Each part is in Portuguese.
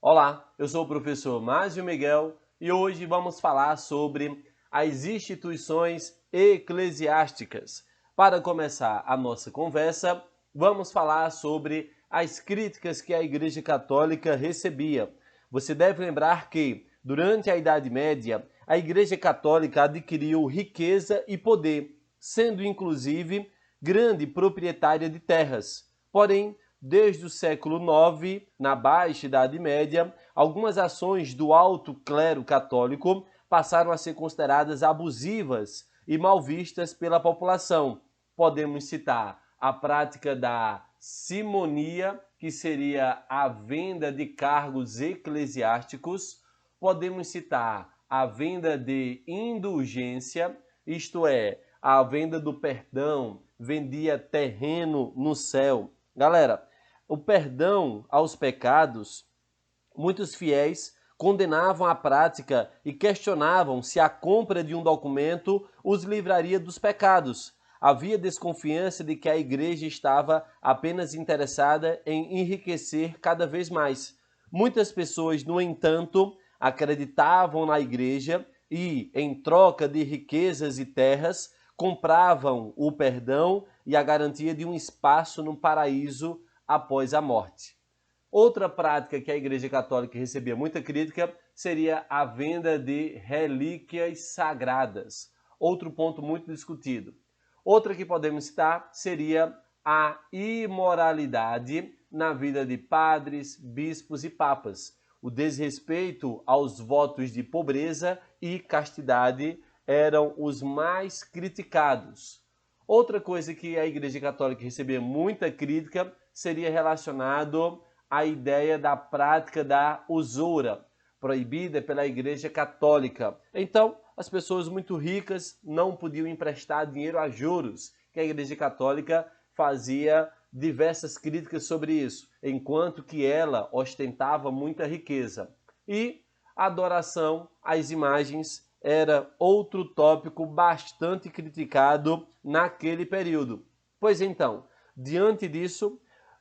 Olá, eu sou o professor Márcio Miguel e hoje vamos falar sobre as instituições eclesiásticas. Para começar a nossa conversa, vamos falar sobre as críticas que a Igreja Católica recebia. Você deve lembrar que, durante a Idade Média, a Igreja Católica adquiriu riqueza e poder, sendo inclusive grande proprietária de terras. Porém, desde o século IX, na Baixa Idade Média, algumas ações do alto clero católico passaram a ser consideradas abusivas e mal vistas pela população. Podemos citar a prática da simonia, que seria a venda de cargos eclesiásticos. Podemos citar a venda de indulgência, isto é, a venda do perdão, vendia terreno no céu. Galera, o perdão aos pecados, muitos fiéis condenavam a prática e questionavam se a compra de um documento os livraria dos pecados. Havia desconfiança de que a igreja estava apenas interessada em enriquecer cada vez mais. Muitas pessoas, no entanto, acreditavam na igreja e, em troca de riquezas e terras, compravam o perdão e a garantia de um espaço no paraíso após a morte. Outra prática que a Igreja Católica recebia muita crítica seria a venda de relíquias sagradas. Outro ponto muito discutido. Outra que podemos citar seria a imoralidade na vida de padres, bispos e papas. O desrespeito aos votos de pobreza e castidade eram os mais criticados. Outra coisa que a Igreja Católica recebia muita crítica seria relacionado à ideia da prática da usura, proibida pela Igreja Católica. Então, as pessoas muito ricas não podiam emprestar dinheiro a juros, que a Igreja Católica fazia diversas críticas sobre isso, enquanto que ela ostentava muita riqueza. E a adoração às imagens era outro tópico bastante criticado naquele período. Pois então, diante disso,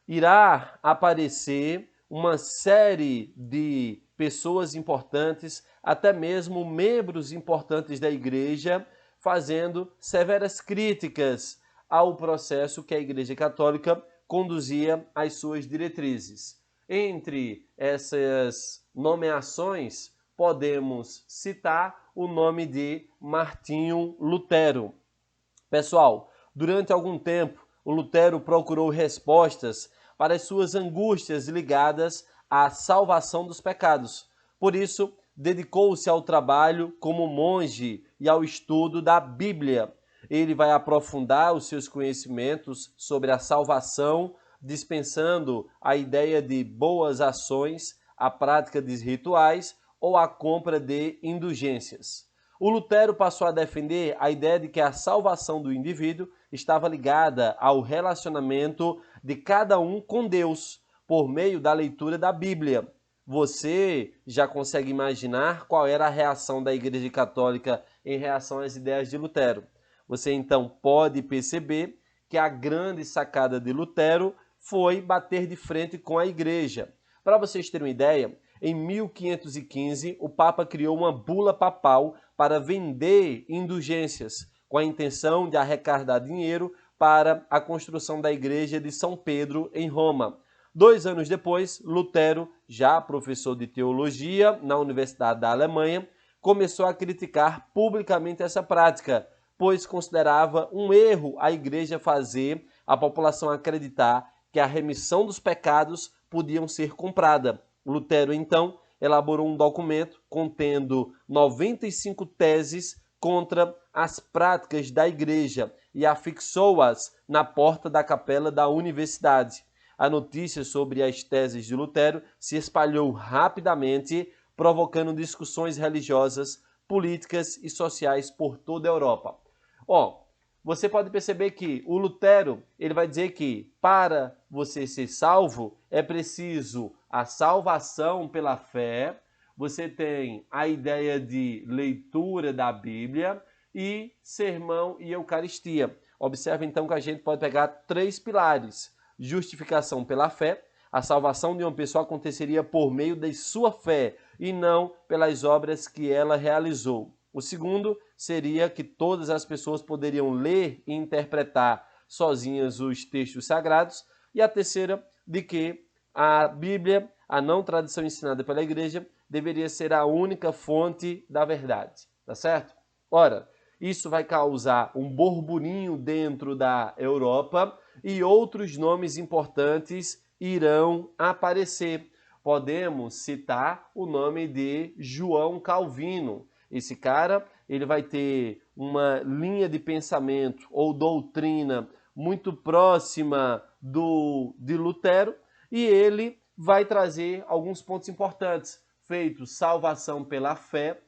irá aparecer uma série de pessoas importantes, até mesmo membros importantes da igreja, fazendo severas críticas ao processo que a Igreja Católica conduzia às suas diretrizes. Entre essas nomeações, podemos citar o nome de Martinho Lutero. Pessoal, durante algum tempo, o Lutero procurou respostas para as suas angústias ligadas à salvação dos pecados. Por isso, dedicou-se ao trabalho como monge e ao estudo da Bíblia. Ele vai aprofundar os seus conhecimentos sobre a salvação, dispensando a ideia de boas ações, a prática de rituais ou a compra de indulgências. O Lutero passou a defender a ideia de que a salvação do indivíduo estava ligada ao relacionamento de cada um com Deus, por meio da leitura da Bíblia. Você já consegue imaginar qual era a reação da Igreja Católica em relação às ideias de Lutero. Você então pode perceber que a grande sacada de Lutero foi bater de frente com a Igreja. Para vocês terem uma ideia, em 1515, o Papa criou uma bula papal para vender indulgências, com a intenção de arrecadar dinheiro para a construção da igreja de São Pedro, em Roma. 2 anos depois, Lutero, já professor de teologia na Universidade da Alemanha, começou a criticar publicamente essa prática, pois considerava um erro a igreja fazer a população acreditar que a remissão dos pecados podiam ser comprada. Lutero, então, elaborou um documento contendo 95 teses contra as práticas da igreja e afixou-as na porta da capela da universidade. A notícia sobre as teses de Lutero se espalhou rapidamente, provocando discussões religiosas, políticas e sociais por toda a Europa. Você pode perceber que o Lutero ele vai dizer que para você ser salvo é preciso a salvação pela fé, você tem a ideia de leitura da Bíblia e sermão e Eucaristia. Observe então que a gente pode pegar 3 pilares: justificação pela fé, A salvação de uma pessoa aconteceria por meio de sua fé e não pelas obras que ela realizou. O segundo seria que todas as pessoas poderiam ler e interpretar sozinhas os textos sagrados. E a terceira, de que a Bíblia, a não tradição ensinada pela igreja, deveria ser a única fonte da verdade, tá certo? Ora, isso vai causar um burburinho dentro da Europa e outros nomes importantes irão aparecer. Podemos citar o nome de João Calvino. Esse cara, ele vai ter uma linha de pensamento ou doutrina muito próxima de Lutero, e ele vai trazer alguns pontos importantes, feito salvação pela fé,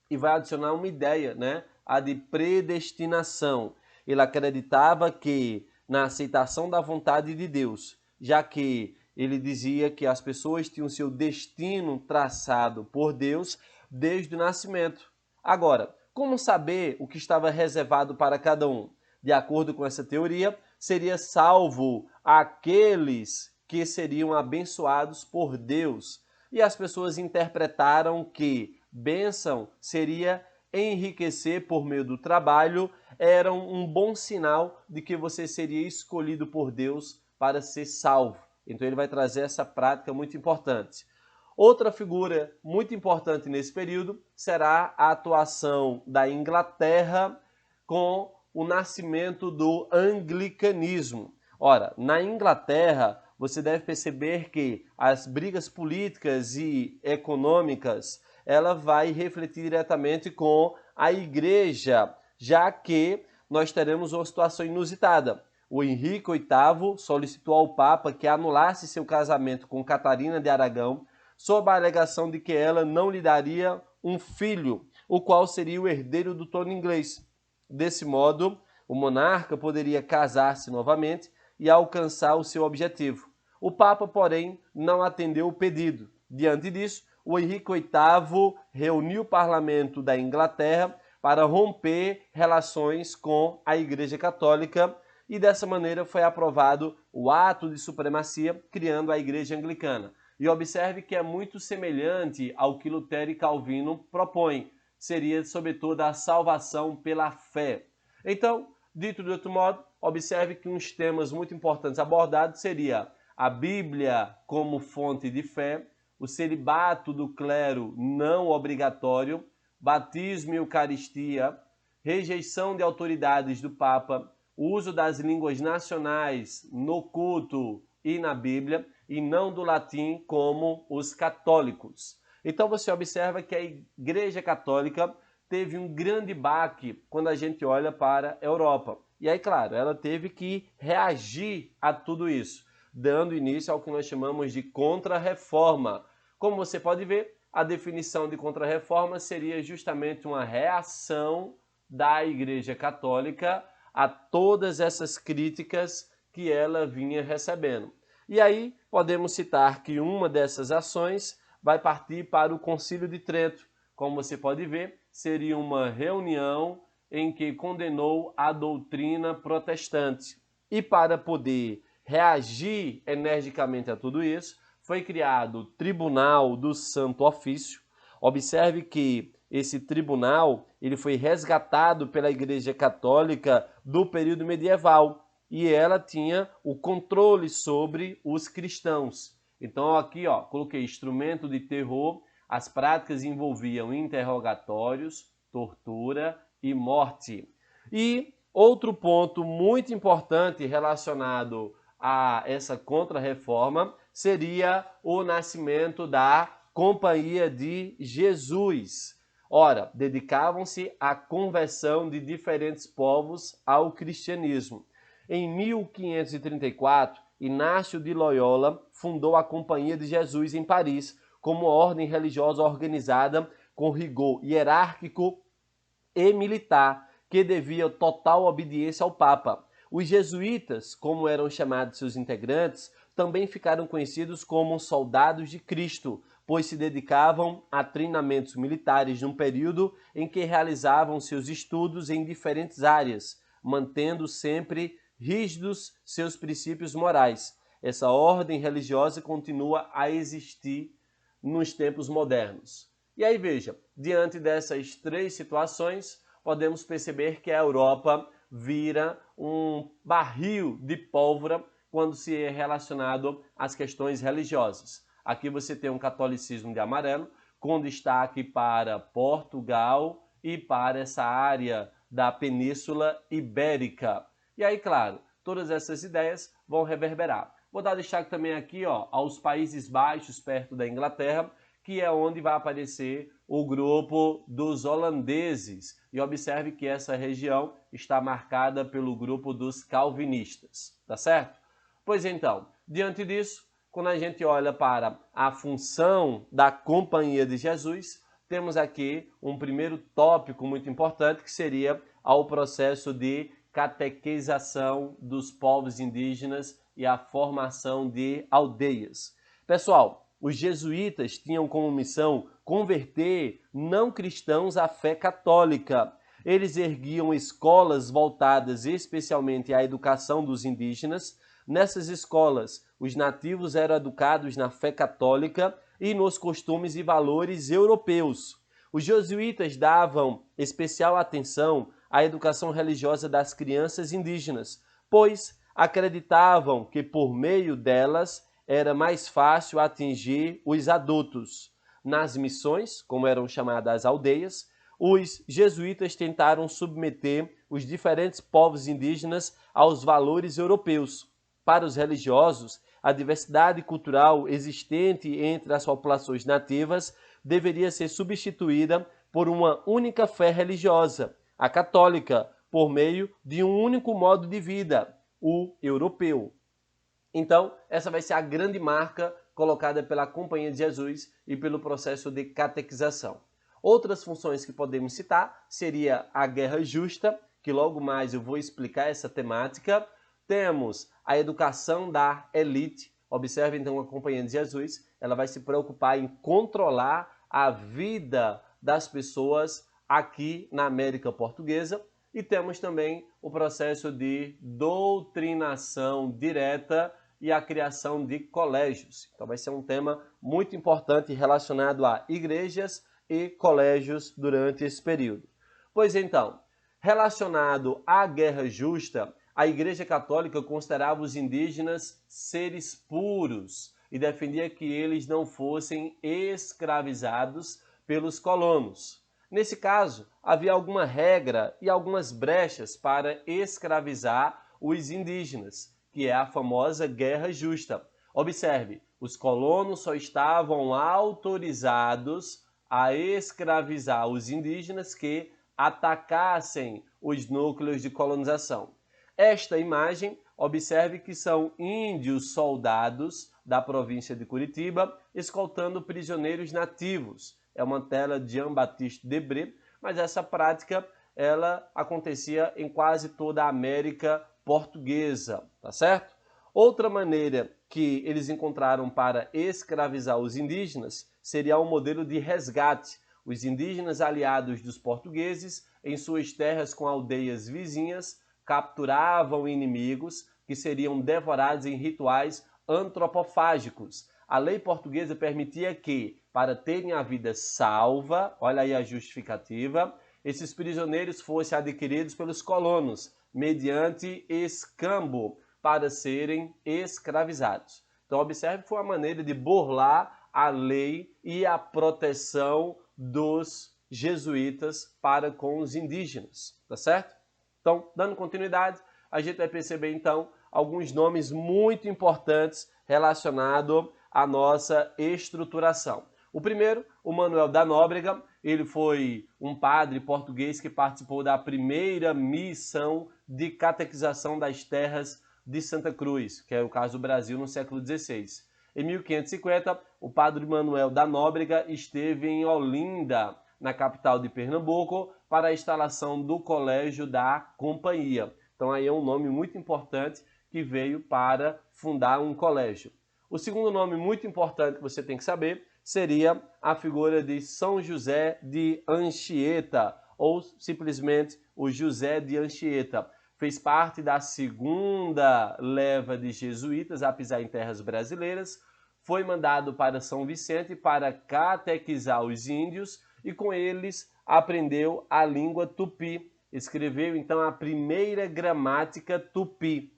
e vai adicionar uma ideia, né? A de predestinação. Ele acreditava que na aceitação da vontade de Deus, já que ele dizia que as pessoas tinham seu destino traçado por Deus desde o nascimento. Agora, como saber o que estava reservado para cada um? De acordo com essa teoria, seria salvo aqueles que seriam abençoados por Deus. E as pessoas interpretaram que bênção seria enriquecer por meio do trabalho, era um bom sinal de que você seria escolhido por Deus para ser salvo. Então ele vai trazer essa prática muito importante. Outra figura muito importante nesse período será a atuação da Inglaterra com o nascimento do anglicanismo. Ora, na Inglaterra, você deve perceber que as brigas políticas e econômicas, ela vai refletir diretamente com a igreja, já que nós teremos uma situação inusitada. O Henrique VIII solicitou ao Papa que anulasse seu casamento com Catarina de Aragão, sob a alegação de que ela não lhe daria um filho, o qual seria o herdeiro do trono inglês. Desse modo, o monarca poderia casar-se novamente e alcançar o seu objetivo. O Papa, porém, não atendeu o pedido. Diante disso, o Henrique VIII reuniu o parlamento da Inglaterra para romper relações com a Igreja Católica, e dessa maneira foi aprovado o ato de supremacia, criando a Igreja Anglicana. E observe que é muito semelhante ao que Lutero e Calvino propõem. Seria, sobretudo, a salvação pela fé. Então, dito de outro modo, observe que uns temas muito importantes abordados seria a Bíblia como fonte de fé, o celibato do clero não obrigatório, batismo e eucaristia, rejeição de autoridades do Papa, o uso das línguas nacionais no culto e na Bíblia, e não do latim como os católicos. Então você observa que a Igreja Católica teve um grande baque quando a gente olha para a Europa. E aí, claro, ela teve que reagir a tudo isso, dando início ao que nós chamamos de Contra-Reforma. Como você pode ver, a definição de Contra-Reforma seria justamente uma reação da Igreja Católica a todas essas críticas que ela vinha recebendo. E aí podemos citar que uma dessas ações vai partir para o Concílio de Trento. Como você pode ver, seria uma reunião em que condenou a doutrina protestante. E para poder reagir energicamente a tudo isso, foi criado o Tribunal do Santo Ofício. Observe que esse tribunal ele foi resgatado pela Igreja Católica do período medieval e ela tinha o controle sobre os cristãos. Então aqui coloquei instrumento de terror, as práticas envolviam interrogatórios, tortura e morte. E outro ponto muito importante relacionado a essa contra-reforma seria o nascimento da Companhia de Jesus. Ora, dedicavam-se à conversão de diferentes povos ao cristianismo. Em 1534, Inácio de Loyola fundou a Companhia de Jesus em Paris, como ordem religiosa organizada com rigor hierárquico e militar, que devia total obediência ao Papa. Os jesuítas, como eram chamados seus integrantes, também ficaram conhecidos como soldados de Cristo, pois se dedicavam a treinamentos militares num período em que realizavam seus estudos em diferentes áreas, mantendo sempre rígidos seus princípios morais. essa ordem religiosa continua a existir nos tempos modernos. E aí veja, diante dessas três situações, podemos perceber que a Europa vira um barril de pólvora quando se é relacionado às questões religiosas. Aqui você tem um catolicismo de amarelo, com destaque para Portugal e para essa área da Península Ibérica. E aí, claro, todas essas ideias vão reverberar. Vou dar destaque também aqui aos Países Baixos, perto da Inglaterra, que é onde vai aparecer o grupo dos holandeses. E observe que essa região está marcada pelo grupo dos calvinistas, tá certo? Pois então, diante disso, quando a gente olha para a função da Companhia de Jesus, temos aqui um primeiro tópico muito importante, que seria o processo de catequização dos povos indígenas e a formação de aldeias. Pessoal, os jesuítas tinham como missão converter não cristãos à fé católica. Eles erguiam escolas voltadas especialmente à educação dos indígenas. Nessas escolas, os nativos eram educados na fé católica e nos costumes e valores europeus. Os jesuítas davam especial atenção à educação religiosa das crianças indígenas, pois acreditavam que por meio delas era mais fácil atingir os adultos. Nas missões, como eram chamadas aldeias, os jesuítas tentaram submeter os diferentes povos indígenas aos valores europeus. Para os religiosos, a diversidade cultural existente entre as populações nativas deveria ser substituída por uma única fé religiosa, a católica, por meio de um único modo de vida, o europeu. Então, essa vai ser a grande marca colocada pela Companhia de Jesus e pelo processo de catequização. Outras funções que podemos citar seria a guerra justa, que logo mais eu vou explicar essa temática. Temos a educação da elite. Observe então a Companhia de Jesus, ela vai se preocupar em controlar a vida das pessoas aqui na América Portuguesa. E temos também o processo de doutrinação direta e a criação de colégios. Então vai ser um tema muito importante relacionado a igrejas e colégios durante esse período. Pois então, relacionado à guerra justa, a Igreja Católica considerava os indígenas seres puros e defendia que eles não fossem escravizados pelos colonos. Nesse caso, havia alguma regra e algumas brechas para escravizar os indígenas, que é a famosa guerra justa. Observe, os colonos só estavam autorizados a escravizar os indígenas que atacassem os núcleos de colonização. Esta imagem, observe que são índios soldados da província de Curitiba escoltando prisioneiros nativos. É uma tela de Jean-Baptiste Debré, mas essa prática ela acontecia em quase toda a América Portuguesa, tá certo? Outra maneira que eles encontraram para escravizar os indígenas seria um modelo de resgate. Os indígenas aliados dos portugueses, em suas terras com aldeias vizinhas, capturavam inimigos que seriam devorados em rituais antropofágicos. A lei portuguesa permitia que, para terem a vida salva, olha aí a justificativa, esses prisioneiros fossem adquiridos pelos colonos, mediante escambo, para serem escravizados. Então, observe que foi uma maneira de burlar a lei e a proteção dos jesuítas para com os indígenas, tá certo? Então, dando continuidade, a gente vai perceber, então, alguns nomes muito importantes relacionados à nossa estruturação. O primeiro, o Manuel da Nóbrega, ele foi um padre português que participou da primeira missão de catequização das terras de Santa Cruz, que é o caso do Brasil no século XVI. Em 1550, o padre Manuel da Nóbrega esteve em Olinda, na capital de Pernambuco, para a instalação do Colégio da Companhia. Então aí é um nome muito importante que veio para fundar um colégio. O segundo nome muito importante que você tem que saber seria a figura de São José de Anchieta, ou simplesmente o José de Anchieta. fez parte da segunda leva de jesuítas a pisar em terras brasileiras, foi mandado para São Vicente para catequizar os índios e com eles aprendeu a língua tupi. Escreveu então a primeira gramática tupi.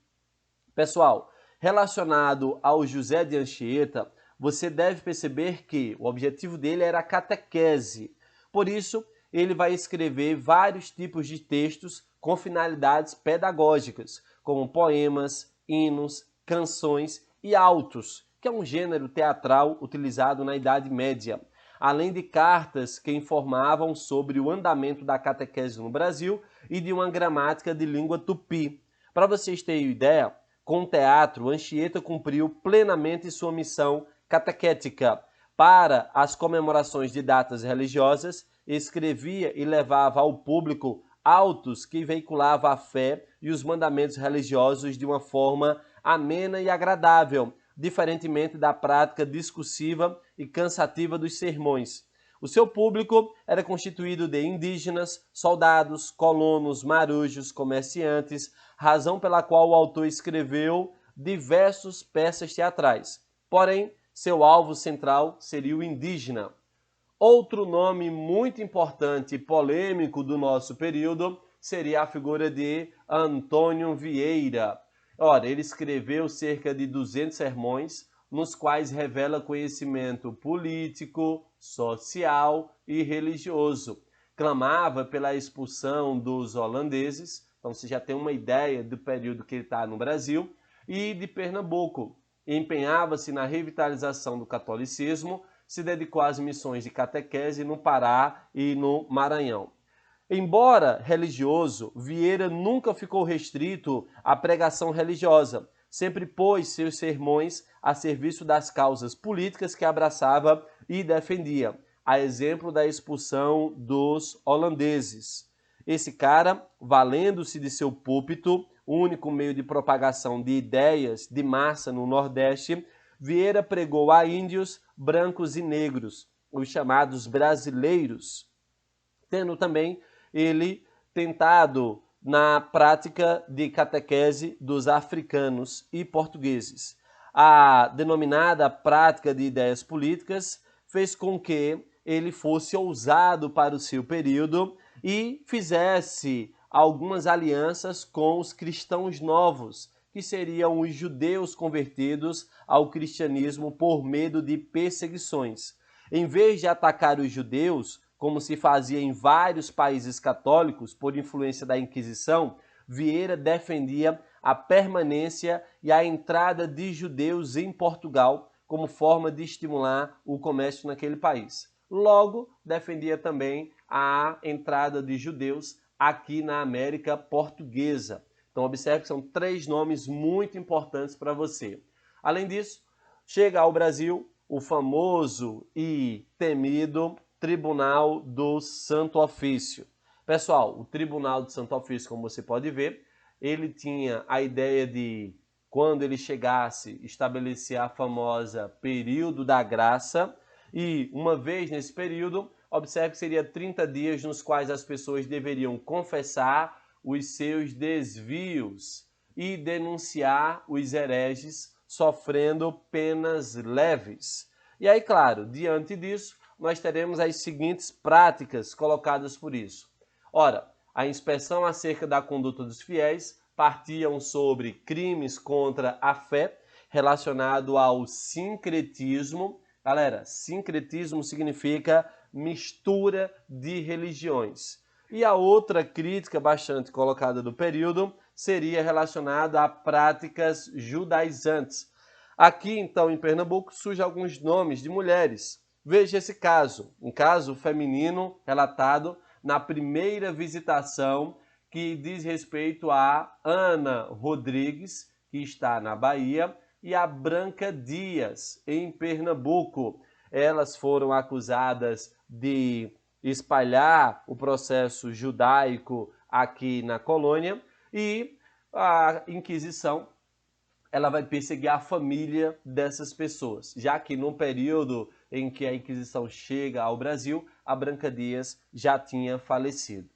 Pessoal, relacionado ao José de Anchieta, você deve perceber que o objetivo dele era a catequese. Por isso, ele vai escrever vários tipos de textos com finalidades pedagógicas, como poemas, hinos, canções e autos, que é um gênero teatral utilizado na Idade Média, além de cartas que informavam sobre o andamento da catequese no Brasil e de uma gramática de língua tupi. Para vocês terem ideia, com o teatro, Anchieta cumpriu plenamente sua missão catequética. Para as comemorações de datas religiosas, escrevia e levava ao público autos que veiculavam a fé e os mandamentos religiosos de uma forma amena e agradável, diferentemente da prática discursiva e cansativa dos sermões. O seu público era constituído de indígenas, soldados, colonos, marujos, comerciantes, razão pela qual o autor escreveu diversas peças teatrais. Porém, seu alvo central seria o indígena. Outro nome muito importante e polêmico do nosso período seria a figura de Antônio Vieira. Ora, ele escreveu cerca de 200 sermões, nos quais revela conhecimento político, social e religioso. Clamava pela expulsão dos holandeses, então você já tem uma ideia do período que ele está no Brasil, e de Pernambuco. Empenhava-se na revitalização do catolicismo, se dedicou às missões de catequese no Pará e no Maranhão. Embora religioso, Vieira nunca ficou restrito à pregação religiosa, sempre pôs seus sermões a serviço das causas políticas que abraçava e defendia, a exemplo da expulsão dos holandeses. Esse cara, valendo-se de seu púlpito, único meio de propagação de ideias de massa no Nordeste, Vieira pregou a índios, brancos e negros, os chamados brasileiros, tendo também ele tentado na prática de catequese dos africanos e portugueses. A denominada prática de ideias políticas fez com que ele fosse ousado para o seu período e fizesse algumas alianças com os cristãos novos, que seriam os judeus convertidos ao cristianismo por medo de perseguições. Em vez de atacar os judeus, como se fazia em vários países católicos por influência da Inquisição, Vieira defendia a permanência e a entrada de judeus em Portugal como forma de estimular o comércio naquele país. Logo, defendia também a entrada de judeus aqui na América Portuguesa. Então, observe que são 3 nomes muito importantes para você. Além disso, chega ao Brasil o famoso e temido Tribunal do Santo Ofício. Pessoal, o Tribunal do Santo Ofício, como você pode ver, ele tinha a ideia de, quando ele chegasse, estabelecer a famosa período da graça e, uma vez nesse período, observe que seria 30 dias nos quais as pessoas deveriam confessar os seus desvios e denunciar os hereges sofrendo penas leves. E aí, claro, diante disso, nós teremos as seguintes práticas colocadas por isso. Ora, a inspeção acerca da conduta dos fiéis partiam sobre crimes contra a fé relacionado ao sincretismo. Galera, sincretismo significa mistura de religiões. E a outra crítica bastante colocada do período seria relacionada a práticas judaizantes. Aqui, então, em Pernambuco, surgem alguns nomes de mulheres. Veja esse caso, um caso feminino relatado na primeira visitação que diz respeito a Ana Rodrigues, que está na Bahia, e a Branca Dias, em Pernambuco. Elas foram acusadas de espalhar o processo judaico aqui na colônia e a Inquisição ela vai perseguir a família dessas pessoas, já que no período em que a Inquisição chega ao Brasil, a Branca Dias já tinha falecido.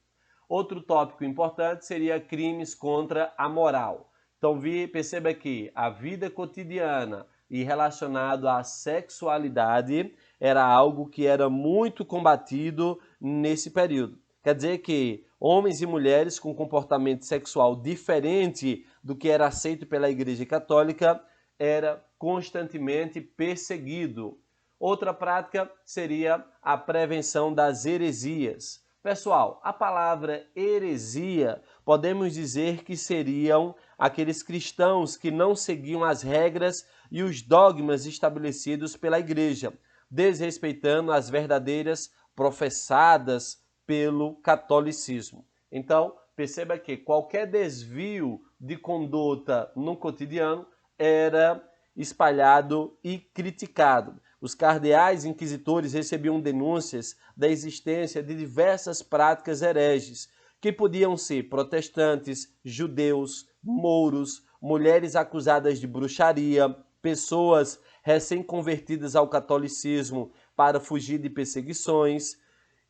Outro tópico importante seria crimes contra a moral. Então perceba que a vida cotidiana e relacionado à sexualidade era algo que era muito combatido nesse período. Quer dizer que homens e mulheres com comportamento sexual diferente do que era aceito pela Igreja Católica era constantemente perseguido. Outra prática seria a prevenção das heresias. Pessoal, a palavra heresia, podemos dizer que seriam aqueles cristãos que não seguiam as regras e os dogmas estabelecidos pela Igreja, desrespeitando as verdadeiras professadas pelo catolicismo. Então, perceba que qualquer desvio de conduta no cotidiano era espalhado e criticado. Os cardeais inquisitores recebiam denúncias da existência de diversas práticas hereges, que podiam ser protestantes, judeus, mouros, mulheres acusadas de bruxaria, pessoas recém-convertidas ao catolicismo para fugir de perseguições,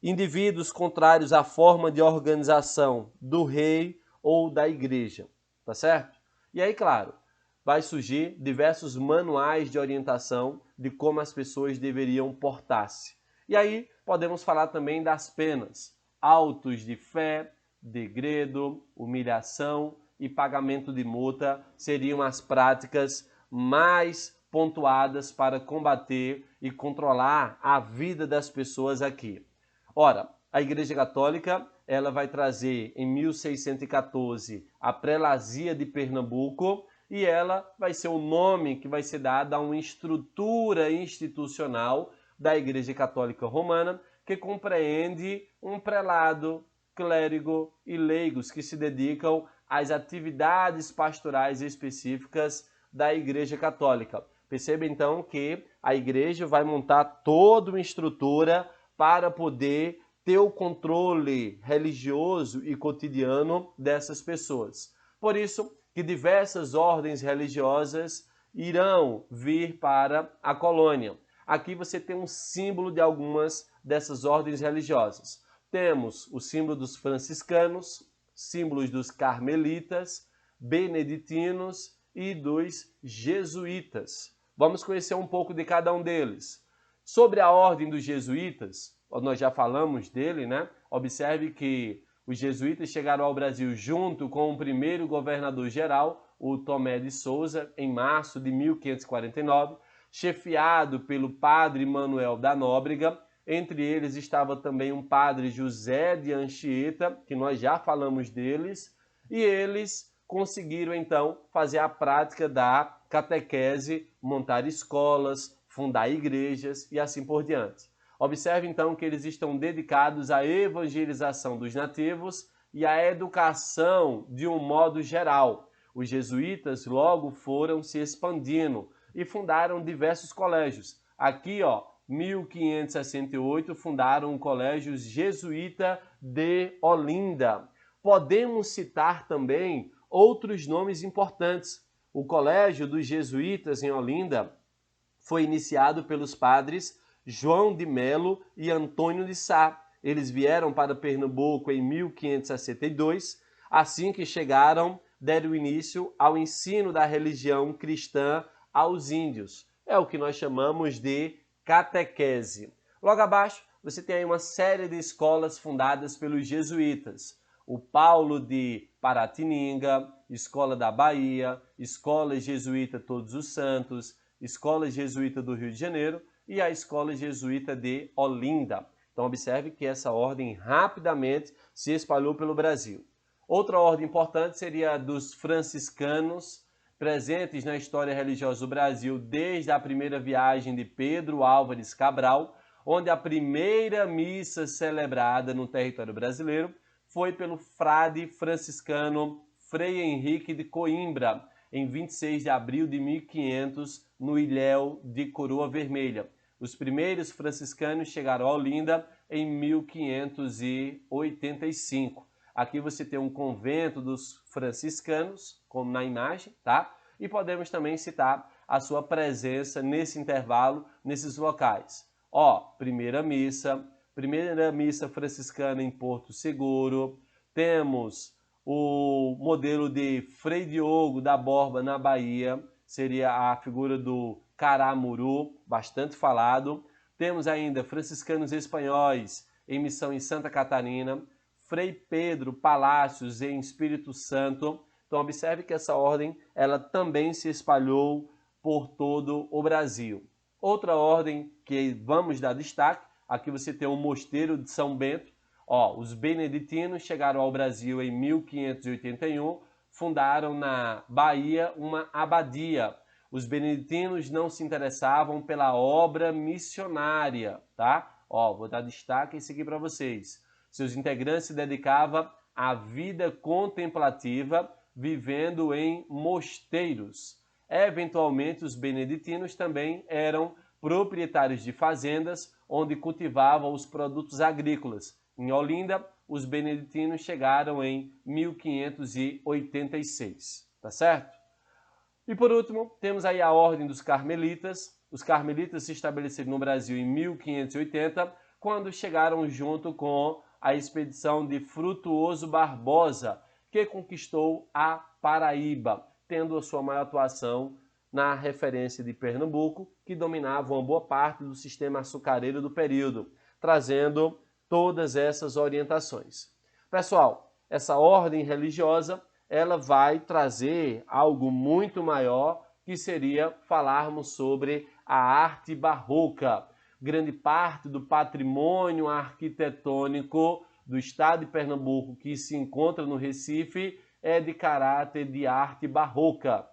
indivíduos contrários à forma de organização do rei ou da igreja, tá certo? E aí, claro, vai surgir diversos manuais de orientação de como as pessoas deveriam portar-se. E aí podemos falar também das penas, autos de fé, degredo, humilhação e pagamento de multa seriam as práticas mais pontuadas para combater e controlar a vida das pessoas aqui. Ora, a Igreja Católica ela vai trazer em 1614 a Prelazia de Pernambuco, e ela vai ser o nome que vai ser dado a uma estrutura institucional da Igreja Católica Romana, que compreende um prelado, clérigo e leigos que se dedicam às atividades pastorais específicas da Igreja Católica. Perceba então que a Igreja vai montar toda uma estrutura para poder ter o controle religioso e cotidiano dessas pessoas. Por isso, que diversas ordens religiosas irão vir para a colônia. Aqui você tem um símbolo de algumas dessas ordens religiosas. Temos o símbolo dos franciscanos, símbolos dos carmelitas, beneditinos e dos jesuítas. Vamos conhecer um pouco de cada um deles. Sobre a ordem dos jesuítas, nós já falamos dele, né? Observe que os jesuítas chegaram ao Brasil junto com o primeiro governador-geral, o Tomé de Souza, em março de 1549, chefiado pelo padre Manuel da Nóbrega. Entre eles estava também um padre José de Anchieta, que nós já falamos deles, e eles conseguiram então fazer a prática da catequese, montar escolas, fundar igrejas e assim por diante. Observe então que eles estão dedicados à evangelização dos nativos e à educação de um modo geral. Os jesuítas logo foram se expandindo e fundaram diversos colégios. Aqui, 1568, fundaram o Colégio Jesuíta de Olinda. Podemos citar também outros nomes importantes. O Colégio dos Jesuítas em Olinda foi iniciado pelos padres João de Melo e Antônio de Sá. Eles vieram para Pernambuco em 1562. Assim que chegaram, deram início ao ensino da religião cristã aos índios. É o que nós chamamos de catequese. Logo abaixo, você tem aí uma série de escolas fundadas pelos jesuítas. O Paulo de Paratininga, Escola da Bahia, Escola Jesuíta Todos os Santos, Escola Jesuíta do Rio de Janeiro e a Escola Jesuíta de Olinda. Então observe que essa ordem rapidamente se espalhou pelo Brasil. Outra ordem importante seria a dos franciscanos, presentes na história religiosa do Brasil desde a primeira viagem de Pedro Álvares Cabral, onde a primeira missa celebrada no território brasileiro foi pelo frade franciscano Frei Henrique de Coimbra, em 26 de abril de 1500, no Ilhéu de Coroa Vermelha. Os primeiros franciscanos chegaram a Olinda em 1585. Aqui você tem um convento dos franciscanos, como na imagem, tá? E podemos também citar a sua presença nesse intervalo, nesses locais. Primeira missa franciscana em Porto Seguro, temos o modelo de Frei Diogo da Borba, na Bahia, seria a figura do Caramuru, bastante falado. Temos ainda franciscanos espanhóis em missão em Santa Catarina, Frei Pedro Palácios em Espírito Santo. Então observe que essa ordem ela também se espalhou por todo o Brasil. Outra ordem que vamos dar destaque, aqui você tem o Mosteiro de São Bento. Os beneditinos chegaram ao Brasil em 1581, fundaram na Bahia uma abadia. Os beneditinos não se interessavam pela obra missionária, tá? Vou dar destaque isso aqui para vocês. Seus integrantes se dedicavam à vida contemplativa, vivendo em mosteiros. Eventualmente, os beneditinos também eram proprietários de fazendas, onde cultivavam os produtos agrícolas. Em Olinda, os beneditinos chegaram em 1586, tá certo? E por último, temos aí a Ordem dos Carmelitas. Os carmelitas se estabeleceram no Brasil em 1580, quando chegaram junto com a expedição de Frutuoso Barbosa, que conquistou a Paraíba, tendo a sua maior atuação na referência de Pernambuco, que dominava uma boa parte do sistema açucareiro do período, trazendo todas essas orientações. Pessoal, essa ordem religiosa ela vai trazer algo muito maior, que seria falarmos sobre a arte barroca. Grande parte do patrimônio arquitetônico do estado de Pernambuco, que se encontra no Recife, é de caráter de arte barroca.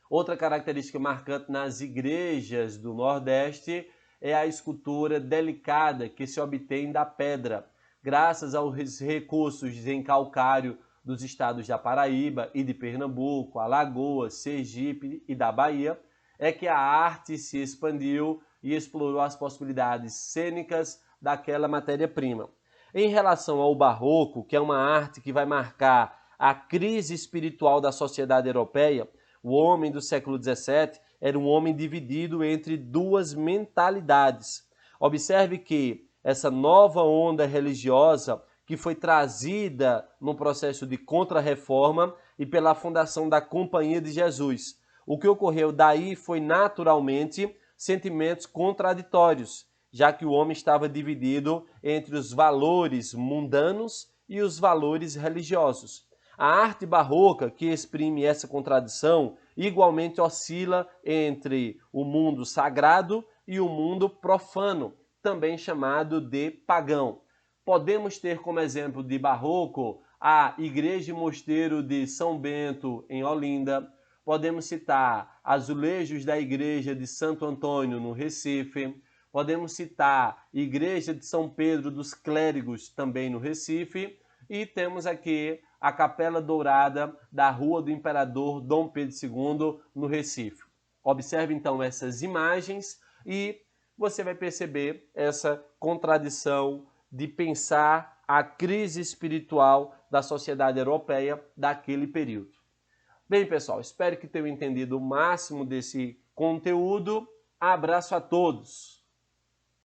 Outra característica marcante nas igrejas do Nordeste é a escultura delicada que se obtém da pedra. Graças aos recursos em calcário dos estados da Paraíba e de Pernambuco, Alagoas, Sergipe e da Bahia, é que a arte se expandiu e explorou as possibilidades cênicas daquela matéria-prima. Em relação ao barroco, que é uma arte que vai marcar a crise espiritual da sociedade europeia, o homem do século XVII era um homem dividido entre duas mentalidades. Observe que essa nova onda religiosa que foi trazida no processo de contra-reforma e pela fundação da Companhia de Jesus. O que ocorreu daí foi naturalmente sentimentos contraditórios, já que o homem estava dividido entre os valores mundanos e os valores religiosos. A arte barroca, que exprime essa contradição, igualmente oscila entre o mundo sagrado e o mundo profano, também chamado de pagão. Podemos ter como exemplo de barroco a Igreja e Mosteiro de São Bento, em Olinda. Podemos citar azulejos da Igreja de Santo Antônio, no Recife. Podemos citar Igreja de São Pedro dos Clérigos, também no Recife. E temos aqui a Capela Dourada da Rua do Imperador Dom Pedro II, no Recife. Observe então essas imagens e você vai perceber essa contradição de pensar a crise espiritual da sociedade europeia daquele período. Bem, pessoal, espero que tenham entendido o máximo desse conteúdo. Abraço a todos!